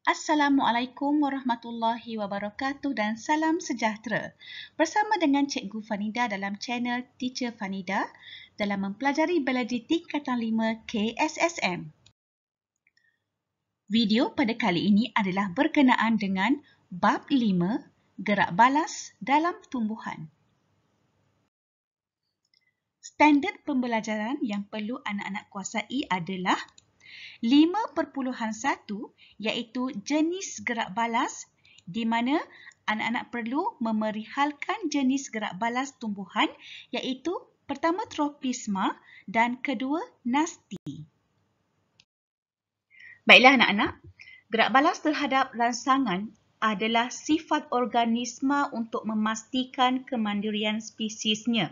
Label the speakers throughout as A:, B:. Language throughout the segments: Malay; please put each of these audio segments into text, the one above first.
A: Assalamualaikum warahmatullahi wabarakatuh dan salam sejahtera. Bersama dengan Cikgu Fanida dalam channel Teacher Fanida dalam mempelajari biologi tingkatan 5 KSSM. Video pada kali ini adalah berkenaan dengan bab 5 gerak balas dalam tumbuhan. Standard pembelajaran yang perlu anak-anak kuasai adalah 5.1 iaitu jenis gerak balas di mana anak-anak perlu memerihalkan jenis gerak balas tumbuhan iaitu pertama tropisma dan kedua nasti. Baiklah anak-anak, gerak balas terhadap rangsangan adalah sifat organisma untuk memastikan kemandirian spesiesnya.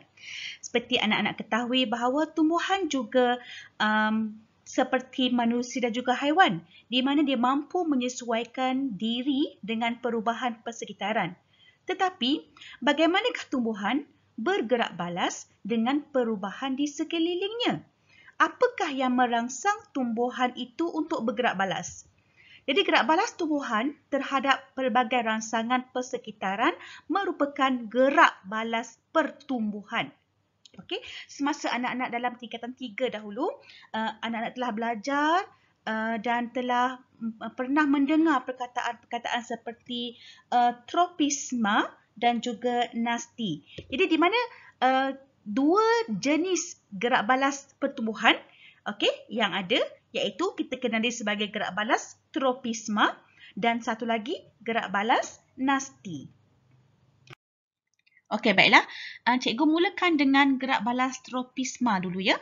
A: Seperti anak-anak ketahui bahawa tumbuhan juga seperti manusia dan juga haiwan, di mana dia mampu menyesuaikan diri dengan perubahan persekitaran. Tetapi, bagaimanakah tumbuhan bergerak balas dengan perubahan di sekelilingnya? Apakah yang merangsang tumbuhan itu untuk bergerak balas? Jadi, gerak balas tumbuhan terhadap pelbagai rangsangan persekitaran merupakan gerak balas pertumbuhan. Okey, semasa anak-anak dalam tingkatan 3 dahulu, anak-anak telah belajar dan telah pernah mendengar perkataan-perkataan seperti tropisma dan juga nasti. Jadi di mana dua jenis gerak balas pertumbuhan yang ada iaitu kita kenali sebagai gerak balas tropisma dan satu lagi gerak balas nasti. Okey, baiklah. Cikgu mulakan dengan gerak balas tropisma dulu ya.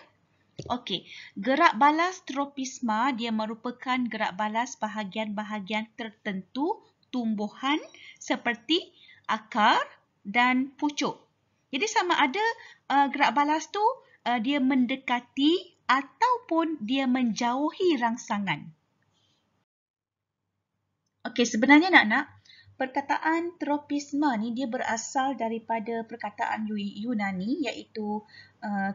A: Okey, gerak balas tropisma dia merupakan gerak balas bahagian-bahagian tertentu tumbuhan seperti akar dan pucuk. Jadi sama ada gerak balas tu dia mendekati ataupun dia menjauhi rangsangan. Okey, sebenarnya anak-anak, perkataan tropisma ni dia berasal daripada perkataan Yunani iaitu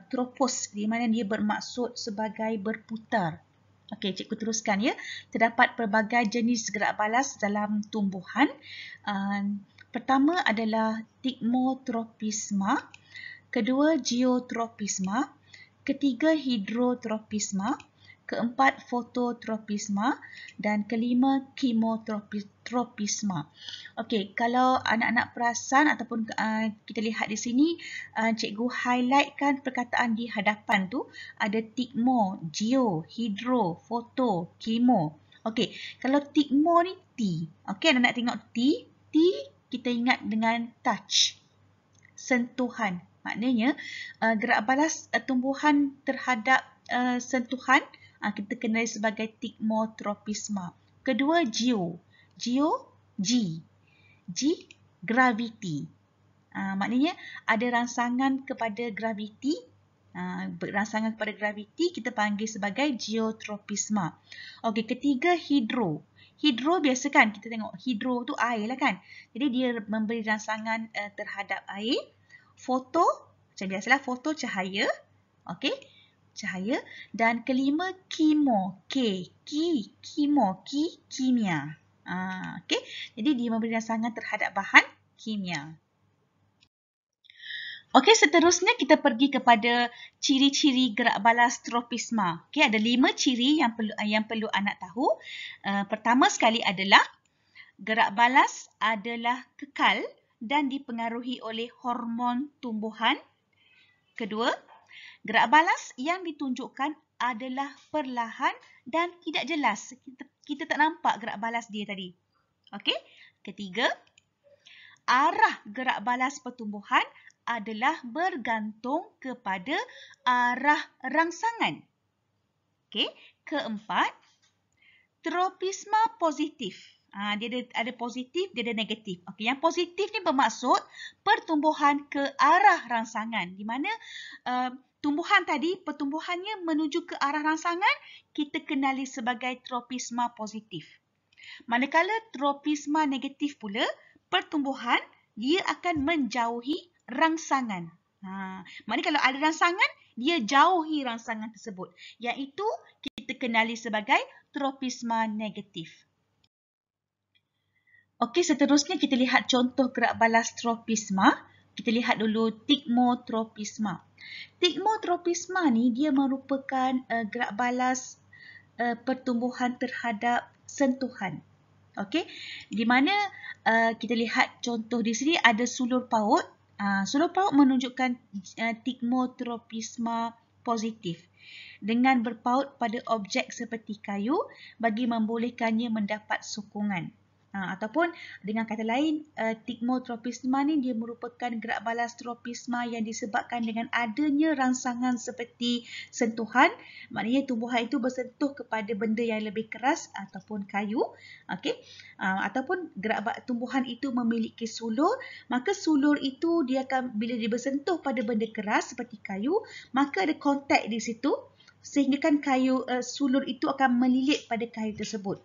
A: tropos di mana dia bermaksud sebagai berputar. Okey, cikgu teruskan ya. Terdapat pelbagai jenis gerak balas dalam tumbuhan. Pertama adalah tigmotropisma, kedua geotropisma, ketiga hidrotropisma, keempat fototropisma dan kelima kemotropisma. Okey, kalau anak-anak perasan ataupun kita lihat di sini, cikgu highlightkan perkataan di hadapan tu ada tigmo, geo, hidro, foto, kemo. Okey, kalau tigmo ni T. Okey, anak-anak tengok T kita ingat dengan touch, sentuhan. Maknanya gerak balas tumbuhan terhadap sentuhan kita kenali sebagai tigmotropisma. Kedua geo, G, gravity. Maknanya ada rangsangan kepada gravity. Rangsangan kepada gravity kita panggil sebagai geotropisma. Okey, ketiga hidro. Hidro biasa kan kita tengok hidro tu air lah kan. Jadi dia memberi rangsangan terhadap air. Foto, macam biasalah foto cahaya. Okey, cahaya. Dan kelima kemo, kimia. Okey, jadi dia memberi rangsangan terhadap bahan kimia. Okey, seterusnya kita pergi kepada ciri-ciri gerak balas tropisma. Okey, ada 5 ciri yang perlu anak tahu. Pertama sekali adalah gerak balas adalah kekal dan dipengaruhi oleh hormon tumbuhan. Kedua, gerak balas yang ditunjukkan adalah perlahan dan tidak jelas. Kita tak nampak gerak balas dia tadi. Okey. Ketiga, arah gerak balas pertumbuhan adalah bergantung kepada arah rangsangan. Okey. Keempat, tropisma positif. Dia ada positif, dia ada negatif. Okey, yang positif ni bermaksud pertumbuhan ke arah rangsangan. Di mana tumbuhan tadi, pertumbuhannya menuju ke arah rangsangan, kita kenali sebagai tropisma positif. Manakala tropisma negatif pula, pertumbuhan dia akan menjauhi rangsangan. Maknanya kalau ada rangsangan, dia jauhi rangsangan tersebut. Iaitu kita kenali sebagai tropisma negatif. Okey, seterusnya kita lihat contoh gerak balas tropisma. Kita lihat dulu tigmotropisma. Tigmotropisma ni dia merupakan gerak balas pertumbuhan terhadap sentuhan. Okey, di mana kita lihat contoh di sini ada sulur paut. Sulur paut menunjukkan tigmotropisma positif dengan berpaut pada objek seperti kayu bagi membolehkannya mendapat sokongan. Ataupun dengan kata lain, tigmotropisma ni dia merupakan gerak balas tropisma yang disebabkan dengan adanya rangsangan seperti sentuhan, maknanya tumbuhan itu bersentuh kepada benda yang lebih keras ataupun kayu, okey. Ataupun tumbuhan itu memiliki sulur, maka sulur itu dia akan bila dia bersentuh pada benda keras seperti kayu, maka ada kontak di situ sehingga kan sulur itu akan melilit pada kayu tersebut.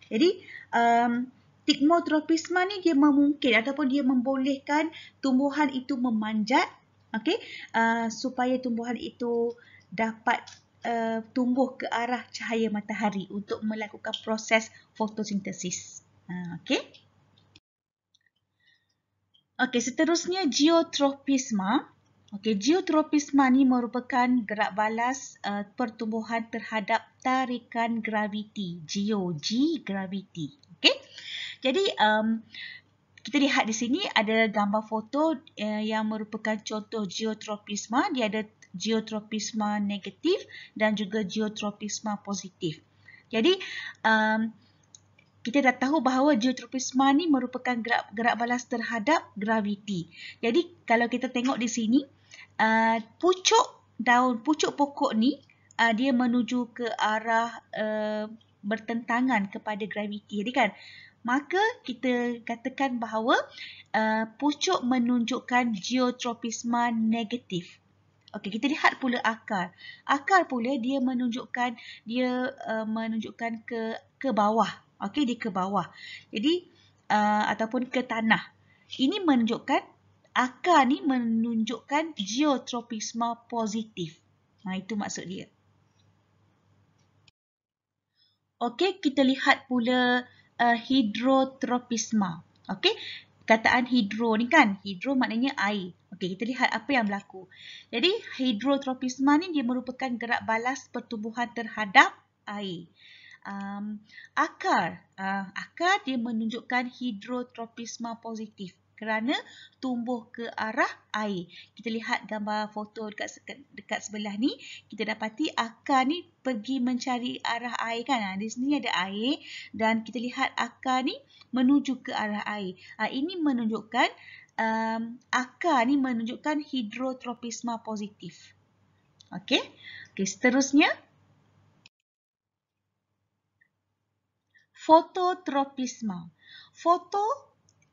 A: Jadi tigmotropisma ni dia memungkinkan ataupun dia membolehkan tumbuhan itu memanjat, okey, supaya tumbuhan itu dapat tumbuh ke arah cahaya matahari untuk melakukan proses fotosintesis. Okey. Okey, seterusnya geotropisma. Okey, geotropisma ni merupakan gerak balas pertumbuhan terhadap tarikan graviti. Graviti. Okey. Jadi kita lihat di sini ada gambar foto yang merupakan contoh geotropisma. Dia ada geotropisma negatif dan juga geotropisma positif. Jadi kita dah tahu bahawa geotropisma ni merupakan gerak balas terhadap graviti. Jadi kalau kita tengok di sini, pucuk pokok ni dia menuju ke arah bertentangan kepada graviti. Jadi kan, maka kita katakan bahawa pucuk menunjukkan geotropisma negatif. Okey, kita lihat pula akar. Akar pula dia menunjukkan ke bawah. Okey, dia ke bawah. Jadi ataupun ke tanah. Ini menunjukkan akar ni menunjukkan geotropisma positif. Itu maksud dia. Okey, kita lihat pula hidrotropisma. Okey, kataan hidro ni kan, hidro maknanya air. Okey, kita lihat apa yang berlaku. Jadi, hidrotropisma ni dia merupakan gerak balas pertumbuhan terhadap air. Akar dia menunjukkan hidrotropisma positif kerana tumbuh ke arah air. Kita lihat gambar foto dekat sebelah ni, kita dapati akar ni pergi mencari arah air kan. Di sini ada air dan kita lihat akar ni menuju ke arah air. Ini menunjukkan akar ni menunjukkan hidrotropisma positif. Okey, seterusnya fototropisma. Foto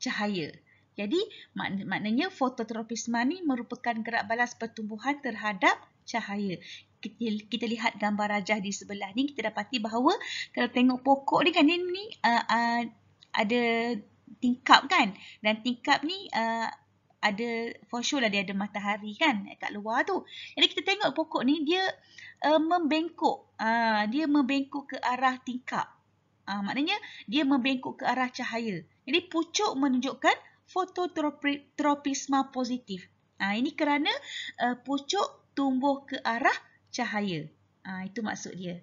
A: cahaya. Jadi maknanya fototropisma ni merupakan gerak balas pertumbuhan terhadap cahaya. Kita lihat gambar rajah di sebelah ni, kita dapati bahawa kalau tengok pokok ni kan, ni ada tingkap kan, dan tingkap ni ada for sure lah dia ada matahari kan kat luar tu. Jadi kita tengok pokok ni dia membengkok. Dia membengkok ke arah tingkap. Maknanya dia membengkok ke arah cahaya. Jadi pucuk menunjukkan fototropisma positif. Ini kerana pucuk tumbuh ke arah cahaya. Itu maksud dia.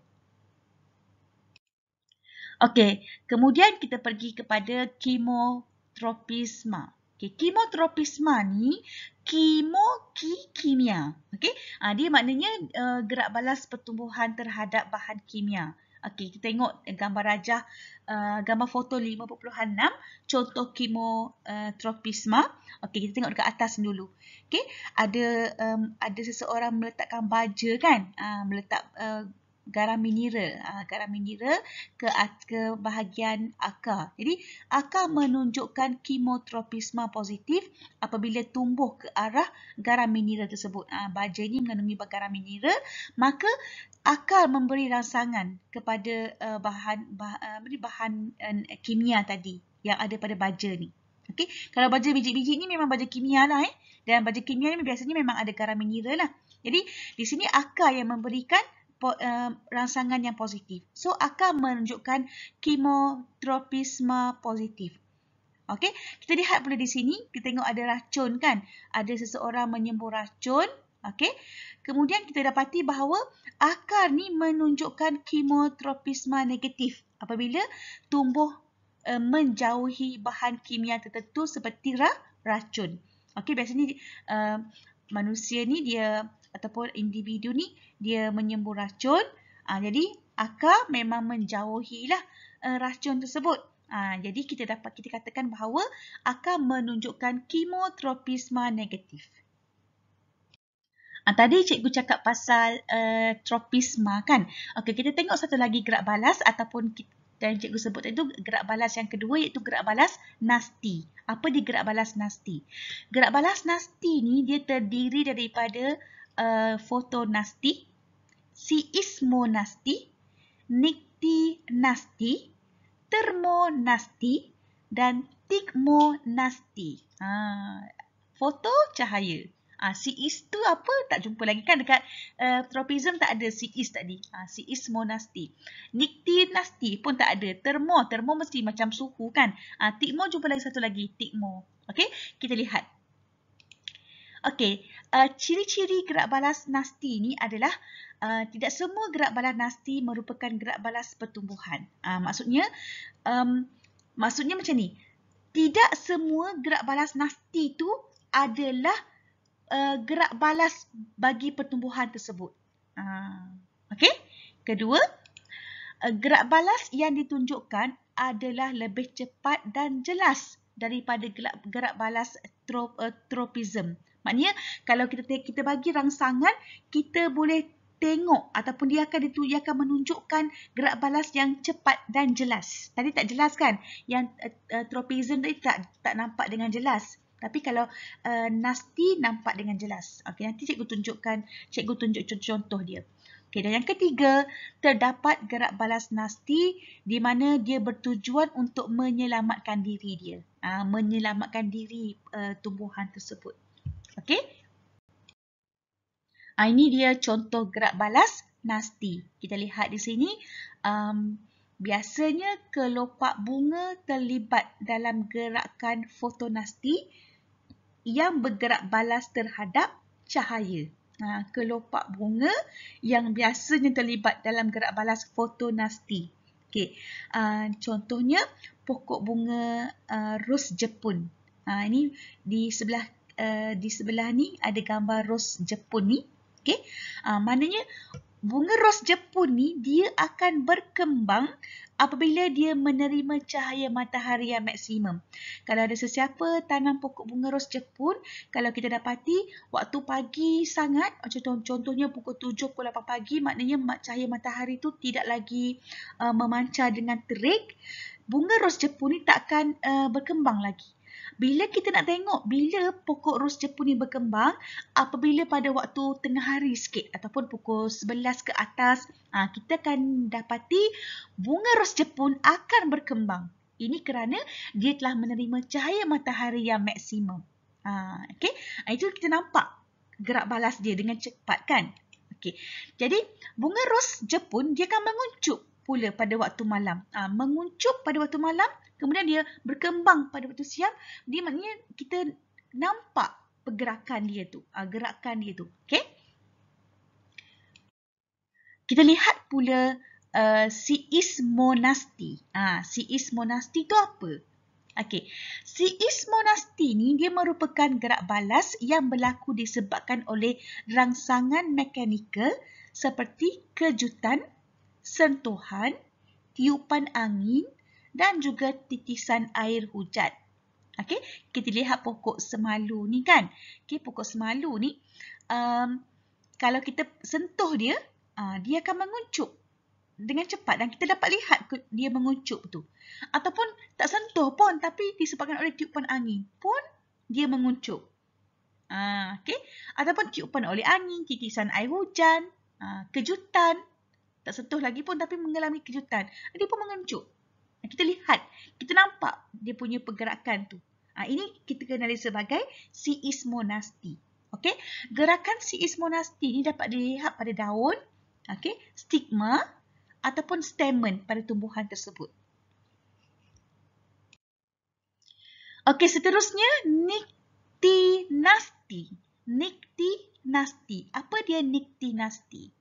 A: Okey, kemudian kita pergi kepada kemotropisma. Okey, kemotropisma ni kimia. Okey, dia maknanya gerak balas pertumbuhan terhadap bahan kimia. Okey, kita tengok gambar rajah, gambar foto 5.6, contoh kemotropisma. Okey, kita tengok dekat atas dulu. Okey, ada seseorang meletakkan baja kan, meletak garam mineral ke bahagian akar. Jadi akar menunjukkan kemotropisma positif apabila tumbuh ke arah garam mineral tersebut. Baja ini mengandungi garam mineral, maka akar memberi rangsangan kepada bahan kimia tadi yang ada pada baja ni. Okey, kalau baja biji-biji ni memang baja kimia lah dan baja kimia ni biasanya memang ada garam mineral lah. Jadi di sini akar yang memberikan rangsangan yang positif. So akar menunjukkan kemotropisma positif. Okey, kita lihat pula di sini, kita tengok ada racun kan? Ada seseorang menyembur racun. Okey. Kemudian kita dapati bahawa akar ni menunjukkan kemotropisma negatif apabila tumbuh menjauhi bahan kimia tertentu seperti racun. Okey, biasanya manusia ni dia ataupun individu ni dia menyembur racun. Jadi akar memang menjauhilah racun tersebut. Jadi kita katakan bahawa akan menunjukkan kemotropisma negatif. Tadi cikgu cakap pasal tropisma kan. Okey, kita tengok satu lagi gerak balas ataupun dan cikgu sebut itu gerak balas yang kedua iaitu gerak balas nasti. Apa di gerak balas nasti? Gerak balas nasti ni dia terdiri daripada fotonasti, seismonasti, niktinasti, termonasti dan tigmonasti. Foto cahaya. Seis tu apa? Tak jumpa lagi kan dekat tropism tak ada seis tadi. Seismonasti. Niktinasti pun tak ada. Termo mesti macam suhu kan. Tigmo jumpa lagi satu lagi. Tigmo. Okey, kita lihat. Okey, ciri-ciri gerak balas nasti ni adalah tidak semua gerak balas nasti merupakan gerak balas pertumbuhan. Maksudnya macam ni. Tidak semua gerak balas nasti tu adalah gerak balas bagi pertumbuhan tersebut. Okey. Kedua, gerak balas yang ditunjukkan adalah lebih cepat dan jelas daripada gerak balas tropism. Maknanya kalau kita bagi rangsangan, kita boleh tengok ataupun dia akan menunjukkan gerak balas yang cepat dan jelas. Tadi tak jelas kan? Yang tropism tadi tak nampak dengan jelas. Tapi kalau nasti nampak dengan jelas. Okey, nanti cikgu tunjuk contoh dia. Okey, dan yang ketiga, terdapat gerak balas nasti di mana dia bertujuan untuk menyelamatkan diri dia. Menyelamatkan diri tumbuhan tersebut. Okey? Ini dia contoh gerak balas nasti. Kita lihat di sini, biasanya kelopak bunga terlibat dalam gerakan fotonasti yang bergerak balas terhadap cahaya. Kelopak bunga yang biasanya terlibat dalam gerak balas fotonasti. Okay. Contohnya pokok bunga ros Jepun. Ini di sebelah ni ada gambar ros Jepun ni. Okay. Maknanya bunga ros Jepun ni dia akan berkembang apabila dia menerima cahaya matahari yang maksimum. Kalau ada sesiapa tanam pokok bunga ros Jepun, kalau kita dapati waktu pagi sangat, contohnya pukul 7, pukul 8 pagi, maknanya cahaya matahari tu tidak lagi memancar dengan terik, bunga ros Jepun ni tak akan berkembang lagi. Bila kita nak tengok bila pokok ros Jepun ni berkembang, apabila pada waktu tengah hari sikit ataupun pukul 11 ke atas, kita akan dapati bunga ros Jepun akan berkembang. Ini kerana dia telah menerima cahaya matahari yang maksimum. Okay? Itu kita nampak gerak balas dia dengan cepat kan? Okay. Jadi bunga ros Jepun dia akan menguncup pula pada waktu malam. Menguncup pada waktu malam, kemudian dia berkembang pada waktu siang. Dia maknanya kita nampak pergerakan dia tu. Gerakan dia tu. Okay? Kita lihat pula seismonasti. Seismonasti tu apa? Okay. Seismonasti ni dia merupakan gerak balas yang berlaku disebabkan oleh rangsangan mekanikal seperti kejutan, sentuhan, tiupan angin dan juga titisan air hujan. Okey, kita lihat pokok semalu ni kan. Okey, pokok semalu ni kalau kita sentuh dia, dia akan menguncup dengan cepat dan kita dapat lihat dia menguncup tu. Ataupun tak sentuh pun tapi disebabkan oleh tiupan angin pun dia menguncup. Okey, ataupun tiupan oleh angin, titisan air hujan, kejutan. Tak sentuh lagi pun tapi mengalami kejutan. Dia pun menguncup. Kita lihat, kita nampak dia punya pergerakan tu. Ini kita kenali sebagai seismonasti. Okey, gerakan seismonasti ni dapat dilihat pada daun, okey, stigma ataupun stamen pada tumbuhan tersebut. Okey, seterusnya Nyctinasty. Nyctinasty. Apa dia Nyctinasty?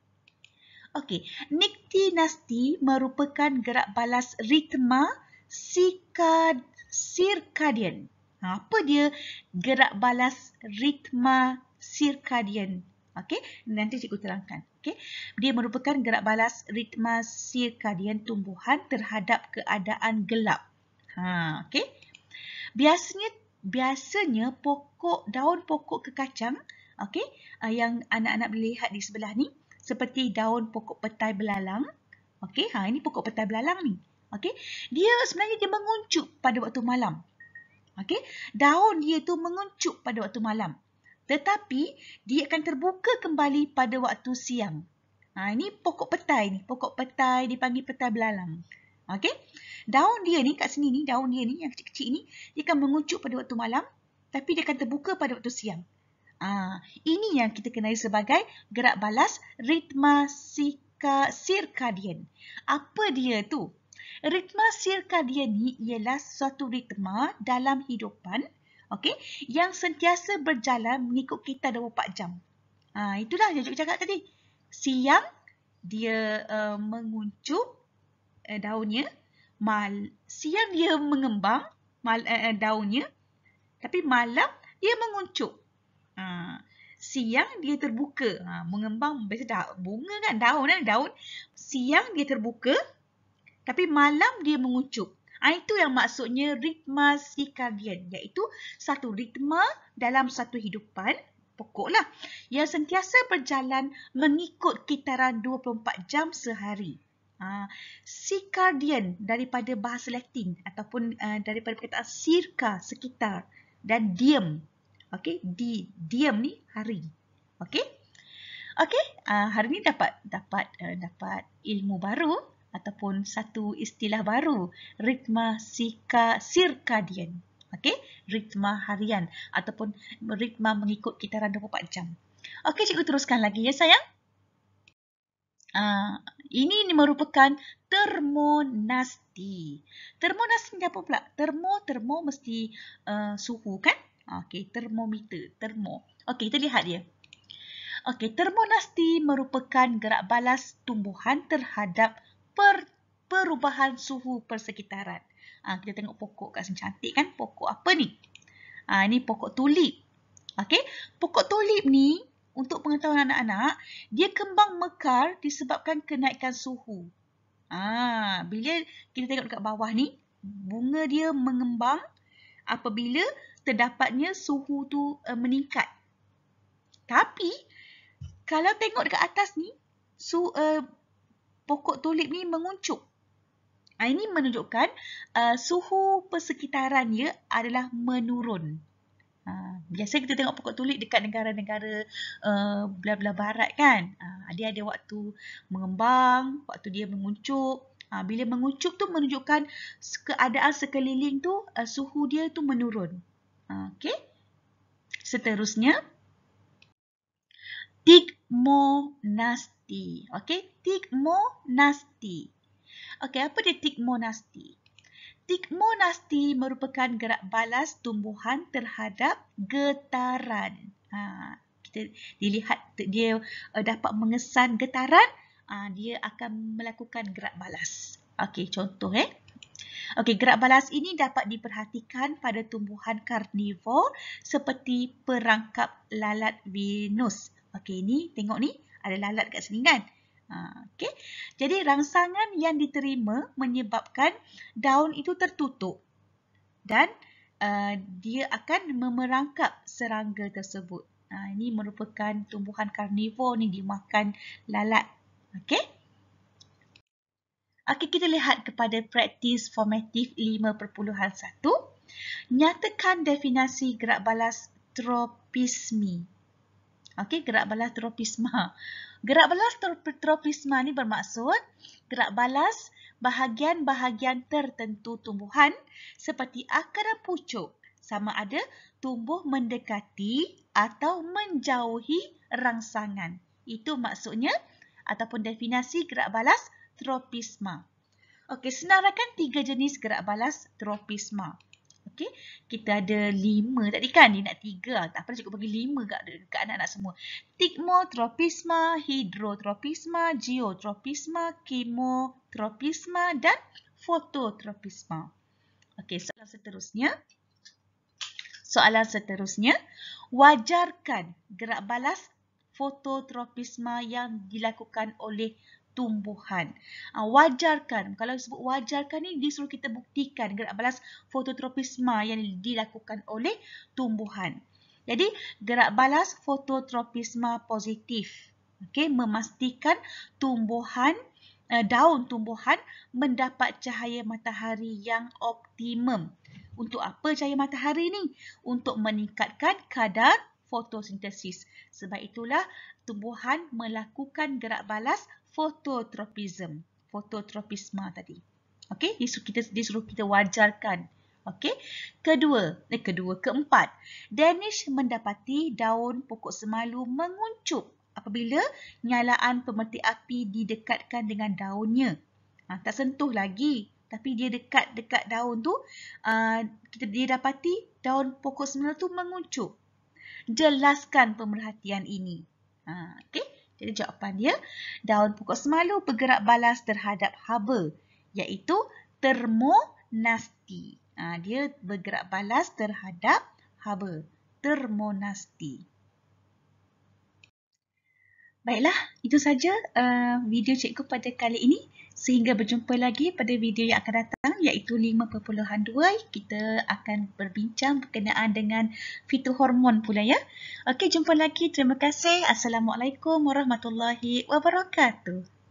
A: Okey, Nyctinasty merupakan gerak balas ritma circadian. Apa dia gerak balas ritma circadian? Okey, nanti cikgu terangkan. Okey, dia merupakan gerak balas ritma circadian tumbuhan terhadap keadaan gelap. Okey. Biasanya daun pokok kekacang, okey, yang anak-anak boleh lihat di sebelah ni, seperti daun pokok petai belalang. Okey, ini pokok petai belalang ni. Okey, dia sebenarnya dia menguncup pada waktu malam. Okey, daun dia tu menguncup pada waktu malam. Tetapi dia akan terbuka kembali pada waktu siang. Ini pokok petai ni, pokok petai dipanggil petai belalang. Okey. Daun dia ni kat sini ni, daun dia ni yang kecil-kecil ni, dia akan menguncup pada waktu malam, tapi dia akan terbuka pada waktu siang. Ini yang kita kenali sebagai gerak balas ritma circadian. Apa dia tu? Ritma circadian ni ialah suatu ritma dalam hidupan, okey, yang sentiasa berjalan mengikut kita 24 jam. Itulah yang cikgu cakap tadi. Siang dia menguncup daunnya, siang dia mengembang daunnya, tapi malam dia menguncup. Siang dia terbuka, mengembang biasa bunga kan, daun. Siang dia terbuka, tapi malam dia menguncup. Itu yang maksudnya ritma circadian, iaitu satu ritma dalam satu hidupan pokoklah yang sentiasa berjalan mengikut kitaran 24 jam sehari. Circadian daripada bahasa Latin ataupun daripada perkataan circa, sekitar, dan diem. Okey, diem ni hari. Okey. Okey, hari ni dapat ilmu baru ataupun satu istilah baru, ritma circadian. Okey, ritma harian ataupun ritma mengikut kitaran 24 jam. Okey, cikgu teruskan lagi ya sayang. Ini merupakan termonasty. Termonasty ni apa pula? Termo mesti suhu kan? Okey, termometer, termo. Okey, kita lihat dia. Okey, termonasty merupakan gerak balas tumbuhan terhadap perubahan suhu persekitaran. Kita tengok pokok kat sini, cantik kan? Pokok apa ni? Ini pokok tulip. Okey, pokok tulip ni, untuk pengetahuan anak-anak, dia kembang mekar disebabkan kenaikan suhu. Bila kita tengok dekat bawah ni, bunga dia mengembang apabila terdapatnya suhu tu meningkat. Tapi, kalau tengok dekat atas ni, pokok tulip ni menguncup. Ini menunjukkan suhu persekitaran dia adalah menurun. Biasa kita tengok pokok tulip dekat negara-negara belah-belah barat kan. Dia ada waktu mengembang, waktu dia menguncup. Bila menguncup tu menunjukkan keadaan sekeliling tu suhu dia tu menurun. Okey. Seterusnya, Tigmonasty. Okey, Tigmonasty. Okey, apa dia Tigmonasty? Tigmonasty merupakan gerak balas tumbuhan terhadap getaran. Kita dilihat dia dapat mengesan getaran, dia akan melakukan gerak balas. Okey, contoh Okey, gerak balas ini dapat diperhatikan pada tumbuhan karnivor seperti perangkap lalat Venus. Okey, ni tengok ni ada lalat kat sini kan? Okey. Jadi rangsangan yang diterima menyebabkan daun itu tertutup dan dia akan memerangkap serangga tersebut. Ini merupakan tumbuhan karnivor ni dimakan lalat. Okey. Okey, kita lihat kepada praktis formatif 5.1. Nyatakan definisi gerak balas tropisme. Okey, gerak balas tropisma. Gerak balas tropisma ni bermaksud gerak balas bahagian-bahagian tertentu tumbuhan seperti akar dan pucuk sama ada tumbuh mendekati atau menjauhi rangsangan. Itu maksudnya ataupun definisi gerak balas tropisma. Okey, senaraikan 3 jenis gerak balas tropisma. Okey, kita ada 5 tadi kan, dia nak 3. Tak apa, cikgu bagi 5 kat anak-anak semua. Tigmotropisma, hidrotropisma, geotropisma, kemotropisma dan fototropisma. Okey, soalan seterusnya, wajarkan gerak balas fototropisma yang dilakukan oleh tumbuhan. Wajarkan. Kalau disebut wajarkan ni, dia suruh kita buktikan gerak balas fototropisma yang dilakukan oleh tumbuhan. Jadi, gerak balas fototropisma positif. Okey, memastikan tumbuhan, daun tumbuhan mendapat cahaya matahari yang optimum. Untuk apa cahaya matahari ni? Untuk meningkatkan kadar fotosintesis. Sebab itulah tumbuhan melakukan gerak balas fototropisma tadi. Okey, dia suruh kita wajarkan. Okey, keempat. Danish mendapati daun pokok semalu menguncup apabila nyalaan pemerti api didekatkan dengan daunnya. Tak sentuh lagi, tapi dia dekat daun tu, dia dapati daun pokok semalu tu menguncup. Jelaskan pemerhatian ini. Okey. Jadi jawapan dia, daun pokok semalu bergerak balas terhadap haba, iaitu termonasti. Dia bergerak balas terhadap haba, termonasti. Baiklah, itu saja video cikgu pada kali ini. Sehingga berjumpa lagi pada video yang akan datang, iaitu 5.2. Kita akan berbincang berkenaan dengan fitohormon pula ya. Okey, jumpa lagi. Terima kasih. Assalamualaikum warahmatullahi wabarakatuh.